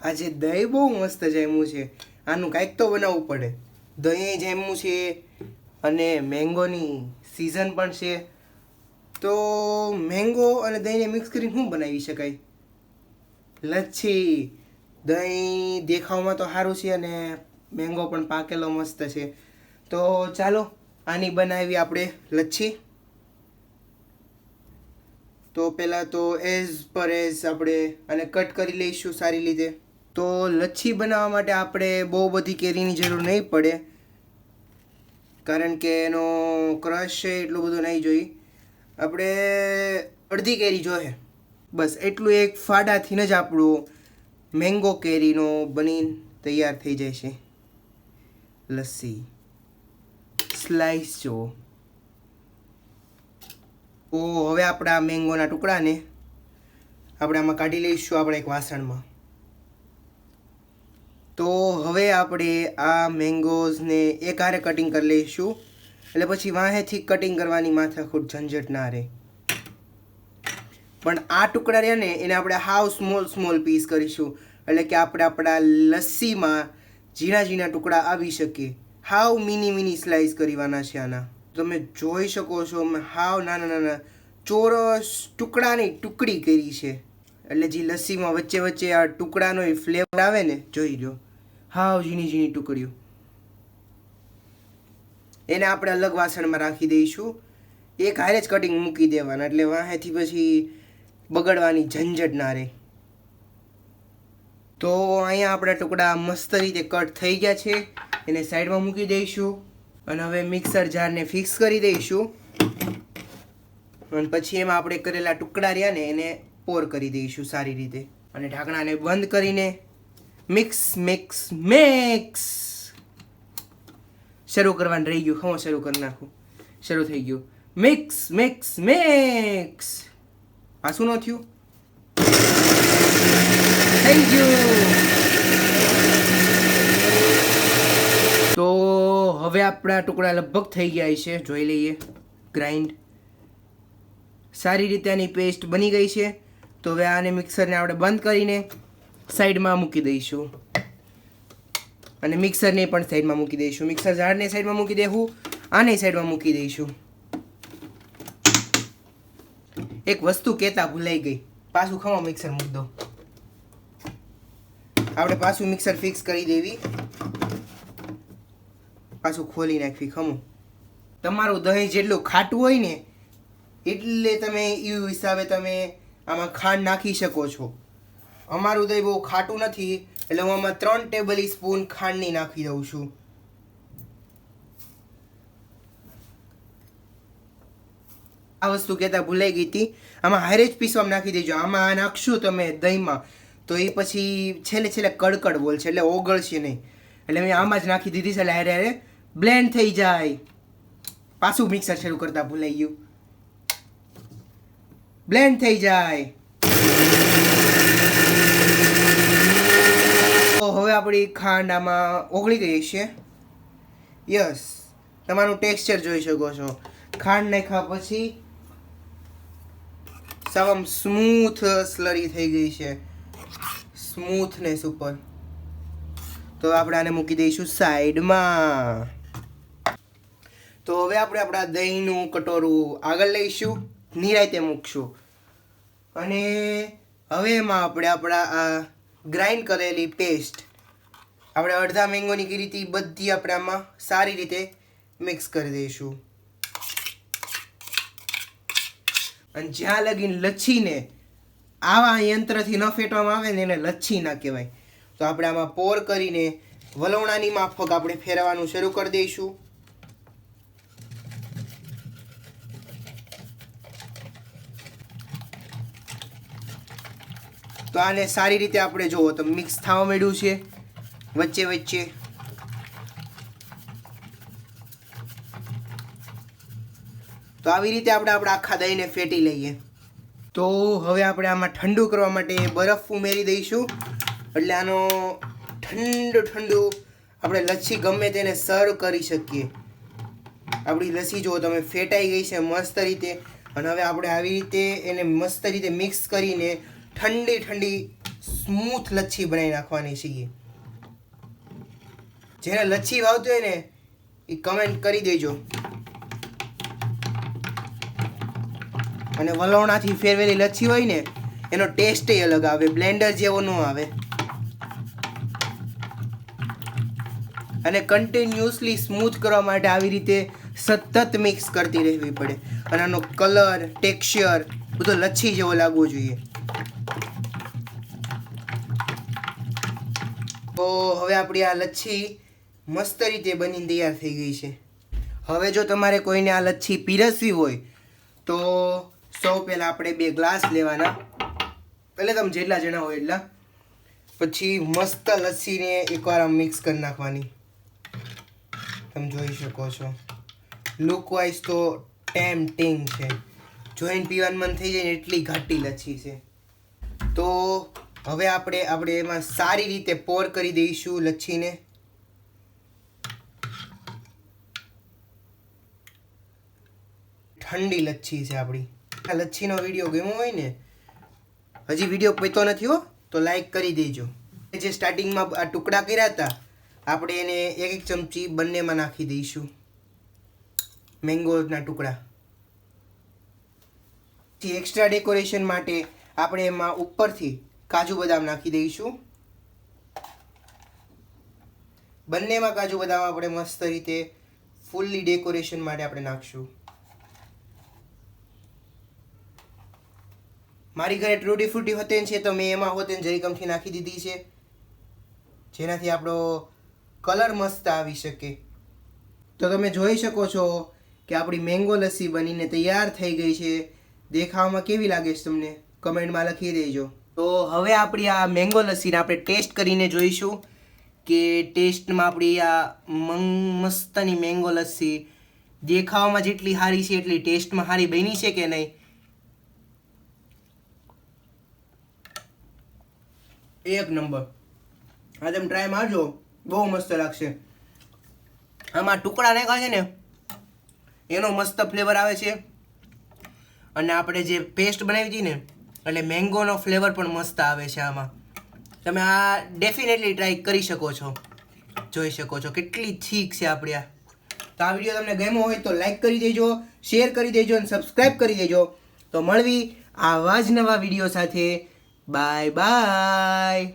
આજે દહીં બહુ મસ્ત જામ્યું છે. આનું કાંઈક તો બનાવવું પડે. દહીં જામ્યું છે અને મેંગોની સિઝન પણ છે. તો મેંગો અને દહીંને મિક્સ કરીને શું બનાવી શકાય? લચ્છી. દહીં દેખાવમાં તો સારું છે અને મેંગો પણ પાકેલો મસ્ત છે. તો ચાલો આની બનાવી આપણે લચ્છી. તો પહેલાં તો એઝ પર એઝ આપણે આને કટ કરી લઈશું સારી રીતે. તો લચ્છી બનાવવા માટે આપણે બહુ બધી કેરીની જરૂર નહીં પડે, કારણ કે એનો ક્રશ છે એટલું બધું નહીં જોઈએ. આપણે અડધી કેરી જોઈએ, બસ એટલું. એક ફાડાથી જ આપણું મેંગો કેરીનો બની તૈયાર થઈ જાય છે લસ્સી. સ્લાઈસ જુઓ. હવે આપણા મેંગોના ટુકડાને આપણે આમાં કાઢી લઈશું આપણે એક વાસણમાં. તો હવે આપણે આ મેંગોઝને એક હારે કટિંગ કરી લઈશું, એટલે પછી વાહેથી કટિંગ કરવાની માથાકૂટ ઝંઝટ ના રહે. પણ આ ટુકડા રહ્યા ને એને આપણે હાવ સ્મોલ પીસ કરીશું, એટલે કે આપણે આપણા લસ્સીમાં ઝીણા ઝીણા ટુકડા આવી શકે. હાવ મિની સ્લાઇસ કરવાના છે આના. તમે જોઈ શકો છો મેં હાવ નાના નાના ચોરસ ટુકડાની ટુકડી કરી છે, એટલે જે લસ્સીમાં વચ્ચે વચ્ચે આ ટુકડાનો ફ્લેવર આવે ને, જોઈ લો. હાવ ઝીણી ટુકડીઓ. એને આપણે અલગ વાસણમાં રાખી દઈશું. એક હારે જ કટિંગ મૂકી દેવાના, એટલે વાહેથી પછી બગડવાની ઝંઝટ ના રહે. તો અહીંયા આપણા ટુકડા મસ્ત રીતે કટ થઈ ગયા છે. એને સાઈડમાં મૂકી દઈશું અને હવે મિક્સર જારને ફિક્સ કરી દઈશું. અને પછી એમાં આપણે કરેલા ટુકડા રહ્યા ને એને પોર કરી દઈશું સારી રીતે, અને ઢાંકણાને બંધ કરીને મિક્સ શરૂ કરવાનું રહી ગયું. હું શરૂ કરી નાખું. શરૂ થઈ ગયું. મિક્સ. આ શું ન થયું? થઈ ગયું. તો હવે આપણા ટુકડા લગભગ થઈ ગયા છે, જોઈ લઈએ. ગ્રાઇન્ડ સારી રીતે આની પેસ્ટ બની ગઈ છે. તો હવે આને મિક્સરને આપણે બંધ કરીને સાઈડમાં મૂકી દઈશું, અને મિક્સરને પણ સાઈડમાં મૂકી દઈશું. મિક્સર જારને સાઈડમાં મૂકી દેવું, આને સાઈડમાં મૂકી દઈશું. એક વસ્તુ કહેતા ભૂલાઈ ગઈ, પાછું ખમો મિક્સર મૂકી દો. આપણે પાછું મિક્સર ફિક્સ કરી દેવી, પાછું ખોલી નાખવી. ખમો. તમારું દહીં જેટલું ખાટું હોય ને એટલે તમે એ હિસાબે તમે આમાં ખાંડ નાખી શકો છો. અમારું દહીં બહુ ખાટું નથી, એટલે હું આમાં 3 ટેબલ સ્પૂન ખાંડની નાખી દઉં છું. આ વસ્તુ કહેતા ભૂલાઈ ગઈ હતી, આમાં હારે જ પીસવામાં નાખી દેજો. આમાં નાખશું તમે દહીંમાં તો એ પછી છેલ્લે કડકડ બોલશે, એટલે ઓગળશે નહીં. એટલે મેં આમાં જ નાખી દીધી છે, એટલે હારે બ્લેન્ડ થઈ જાય. પાછું મિક્સર શરૂ કરતા ભૂલાઈ ગયું. બ્લેન્ડ થઈ જાય. તો હવે આપણી ખાંડ આમાં ઓગળી ગઈ છે. યસ, તમારું ટેક્સચર જોઈ શકો છો. ખાંડ નાખ્યા પછી સાવ સ્મૂથ સ્લરી થઈ ગઈ છે, સ્મૂથનેસ ઉપર. તો આપણે આને મૂકી દઈશું સાઈડમાં. તો હવે આપણે આપણા દહીંનું કટોરું આગળ લઈશું, નિરાયતે મૂકશું, અને હવે એમાં આપણે આપણા આ ગ્રાઇન્ડ કરેલી પેસ્ટ આપણે અડધા મેંગોની કરી હતી બધી આપણે આમાં સારી રીતે મિક્સ કરી દઈશું. અને જ્યાં લગીને લચ્છીને આવા યંત્રથી ન ફેટવામાં આવે ને એને લચ્છી ના કહેવાય. તો આપણે આમાં પોર કરીને વલોણાની માફક આપણે ફેરવવાનું શરૂ કરી દઈશું. તો આને સારી રીતે આપણે જુઓ તો મિક્સ થવા માંડ્યું છે વચ્ચે. તો આવી રીતે આપણે આપણા આખા દહીંને ફેટી લઈએ. તો હવે આપણે આમાં ઠંડુ કરવા માટે બરફ ઉમેરી દઈશું, એટલે આનો ઠંડુ આપણે લચ્છી ગમે તેને સર્વ કરી શકીએ. આપણી લસ્સી જુઓ તમે ફેટાઈ ગઈ છે મસ્ત રીતે. અને હવે આપણે આવી રીતે એને મસ્ત રીતે મિક્સ કરીને ઠંડી સ્મૂથ લચ્છી બનાવી નાખવાની છીએ. જેને લચ્છી વાવતી હોય ને એ કમેન્ટ કરી દેજો. અને વલોણાથી ફેરવેલી લચ્છી હોય ને એનો ટેસ્ટ અલગ આવે, બ્લેન્ડર જેવો ન આવે. અને કન્ટિન્યુઅસલી સ્મૂથ કરવા માટે આવી રીતે સતત મિક્સ કરતી રહેવી પડે અને આનો કલર, ટેક્સચર બધો લચ્છી જેવો લાગવો જોઈએ. તો હવે આપણી આ લચ્છી મસ્ત રીતે બનીને તૈયાર થઈ ગઈ છે. હવે જો તમારે કોઈને આ લચ્છી પીરસવી હોય તો સૌ પહેલાં આપણે 2 ગ્લાસ લેવાના. પહેલે તમે જેટલા જણા હોય એટલા. પછી મસ્ત લસ્સીને એકવાર મિક્સ કરી નાખવાની. તમે જોઈ શકો છો લુક વાઇઝ તો ટેમ્પટિંગ છે. જોઈને પીવાનું મન થઈ જાય ને એટલી ઘાટી લચ્છી છે. તો હવે આપણે એમાં સારી રીતે પોર કરી દઈશું લચ્છીને. ઠંડી લચ્છી છે આપણી. આ લચ્છીનો વિડીયો ગમ્યો હોય ને, હજી વિડીયો પતો નથી હો, તો લાઈક કરી દેજો. જે સ્ટાર્ટિંગમાં આ ટુકડા કર્યા હતા આપણે એને 1 ચમચી બંનેમાં નાખી દઈશું મેંગોના ટુકડા. એક્સ્ટ્રા ડેકોરેશન માટે આપણે એમાં ઉપરથી કાજુ બદામ નાખી દઈશું. બંનેમાં કાજુ બદામ આપણે મસ્ત રીતે ફૂલ્લી ડેકોરેશન માટે આપણે નાખશું. મારી ઘરે ટ્રૂટી ફ્રૂટી હોતેન છે તો મેં એમાં હોતેન જરીકમથી નાખી દીધી છે, જેનાથી આપણો કલર મસ્ત આવી શકે. તો તમે જોઈ શકો છો કે આપણી મેંગો લસ્સી બનીને તૈયાર થઈ ગઈ છે. દેખાવામાં કેવી લાગે છે તમને કમેન્ટમાં લખી દેજો. તો હવે આપણી આ મેંગો લસ્સીને આપણે ટેસ્ટ કરીને જોઈશું કે ટેસ્ટમાં આપણી આ મસ્તની મેંગો લસ્સી દેખાવામાં જેટલી સારી છે એટલી ટેસ્ટમાં સારી બની છે કે નહીં. એક નંબર. આ તમે ટ્રાય મારજો, બહુ મસ્ત લાગશે. આમાં ટુકડા નાખ્યા છે ને એનો મસ્ત ફ્લેવર આવે છે અને આપણે જે પેસ્ટ બનાવી હતી ને એટલે મેંગોનો ફ્લેવર પણ મસ્ત આવે છે આમાં. તમે આ ડેફિનેટલી ટ્રાય કરી શકો છો. જોઈ શકો છો કેટલી થીક છે આપણી આ. તો આ વિડીયો તમને ગમ્યો હોય તો લાઈક કરી દેજો, શેર કરી દેજો અને સબસ્ક્રાઈબ કરી દેજો. તો મળવી આવા જ નવા વિડીયો સાથે. Bye bye.